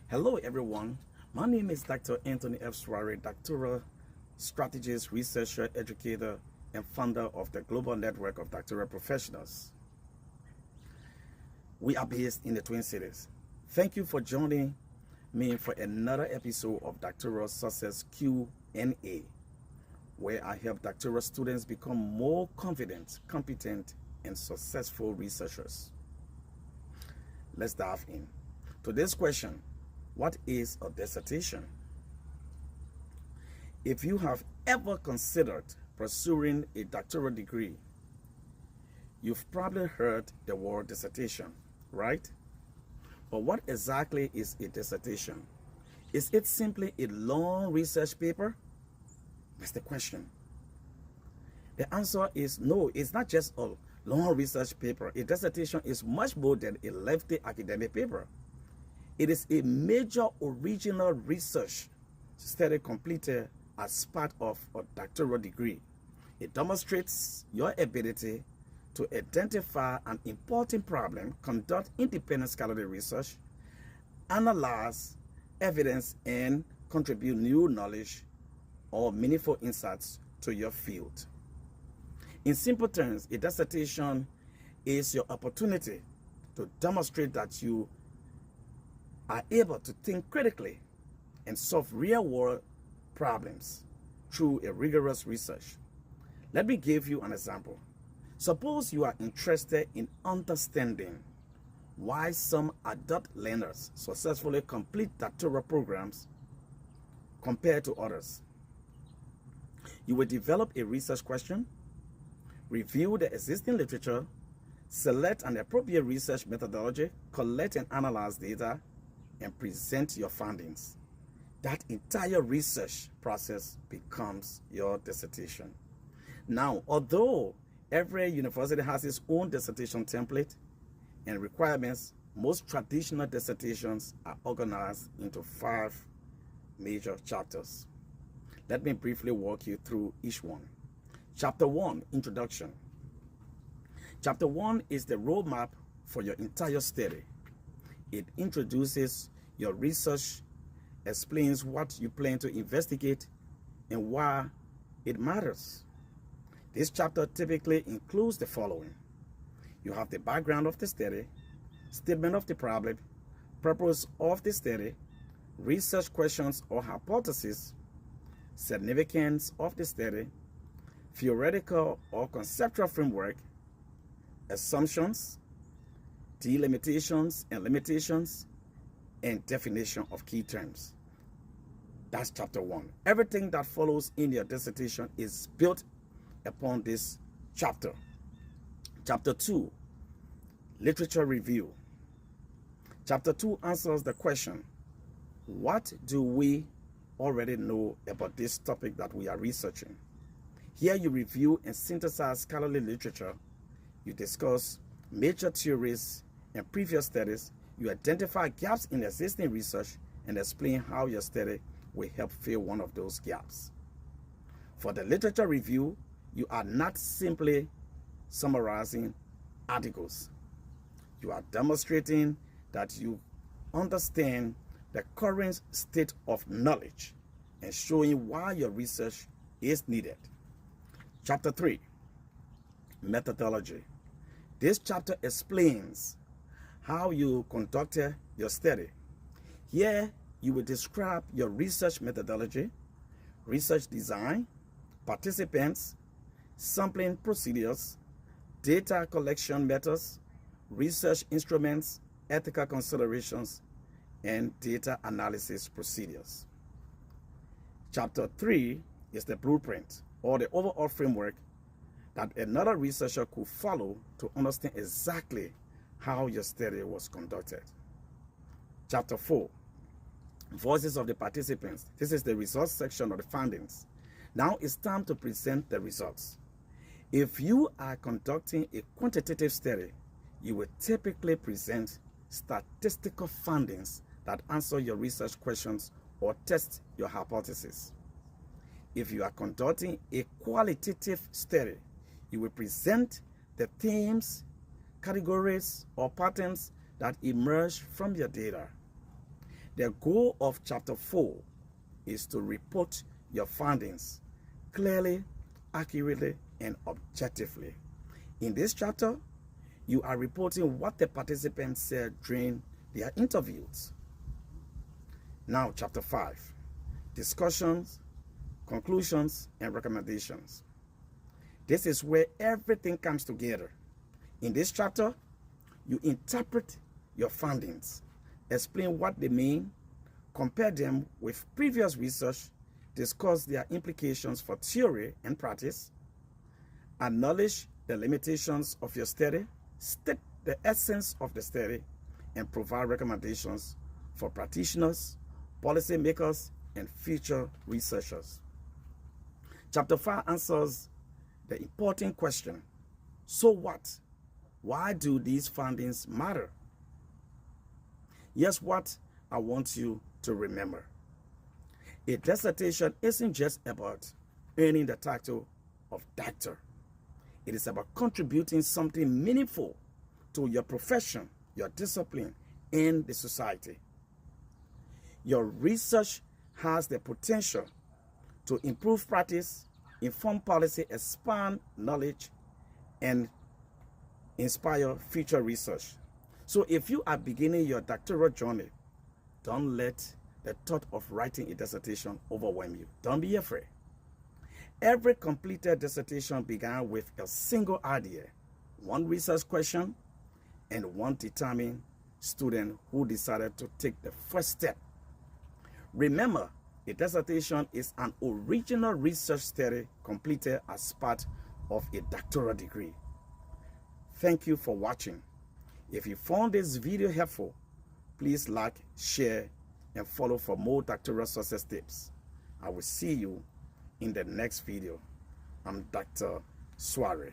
Hello everyone, my name is Dr. Anthony F. Suare, doctoral strategist, researcher, educator, and founder of the Global Network of Doctoral Professionals. We are based in the Twin Cities. Thank you for joining me for another episode of Doctoral Success Q&A, where I help doctoral students become more confident, competent, and successful researchers. Let's dive in. Today's question: what is a dissertation? If you have ever considered pursuing a doctoral degree, you've probably heard the word dissertation, right? But what exactly is a dissertation? Is it simply a long research paper? That's the question. The answer is no, it's not just a long research paper. A dissertation is much more than a lengthy academic paper. It is a major original research study completed as part of a doctoral degree. It demonstrates your ability to identify an important problem, conduct independent scholarly research, analyze evidence, and contribute new knowledge or meaningful insights to your field. In simple terms, a dissertation is your opportunity to demonstrate that you are able to think critically and solve real-world problems through a rigorous research. Let me give you an example. Suppose you are interested in understanding why some adult learners successfully complete doctoral programs compared to others. You will develop a research question, review the existing literature, select an appropriate research methodology, collect and analyze data, and present your findings. That entire research process becomes your dissertation. Now, although every university has its own dissertation template and requirements, most traditional dissertations are organized into 5 major chapters. Let me briefly walk you through each one. Chapter 1, Introduction. Chapter 1 is the roadmap for your entire study. It introduces your research, explains what you plan to investigate, and why it matters. This chapter typically includes the following. You have the background of the study, statement of the problem, purpose of the study, research questions or hypotheses, significance of the study, theoretical or conceptual framework, assumptions, delimitations and limitations, and definition of key terms. That's chapter 1. Everything that follows in your dissertation is built upon this chapter. Chapter 2, Literature Review. Chapter 2 answers the question, what do we already know about this topic that we are researching? Here you review and synthesize scholarly literature. You discuss major theories and previous studies. You identify gaps in existing research and explain how your study will help fill one of those gaps. For the literature review, you are not simply summarizing articles. You are demonstrating that you understand the current state of knowledge and showing why your research is needed. Chapter 3, Methodology. This chapter explains how you conducted your study. Here, you will describe your research methodology, research design, participants, sampling procedures, data collection methods, research instruments, ethical considerations, and data analysis procedures. Chapter 3 is the blueprint, or the overall framework that another researcher could follow to understand exactly how your study was conducted. Chapter 4, Voices of the Participants. This is the results section of the findings. Now it's time to present the results. If you are conducting a quantitative study, you will typically present statistical findings that answer your research questions or test your hypothesis. If you are conducting a qualitative study, you will present the themes, categories, or patterns that emerge from your data. The goal of chapter 4 is to report your findings clearly, accurately, and objectively. In this chapter, you are reporting what the participants said during their interviews. Now, chapter 5, discussions, conclusions, and recommendations. This is where everything comes together. In this chapter, you interpret your findings, explain what they mean, compare them with previous research, discuss their implications for theory and practice, acknowledge the limitations of your study, state the essence of the study, and provide recommendations for practitioners, policymakers, and future researchers. Chapter 5 answers the important question, so what? Why do these findings matter? Here's what I want you to remember. A dissertation isn't just about earning the title of doctor. It is about contributing something meaningful to your profession, your discipline, and the society. Your research has the potential to improve practice, inform policy, expand knowledge, and inspire future research. So if you are beginning your doctoral journey, don't let the thought of writing a dissertation overwhelm you. Don't be afraid. Every completed dissertation began with a single idea, one research question, and one determined student who decided to take the first step. Remember, a dissertation is an original research study completed as part of a doctoral degree. Thank you for watching. If you found this video helpful, please like, share, and follow for more doctoral success tips. I will see you in the next video. I'm Dr. Soare.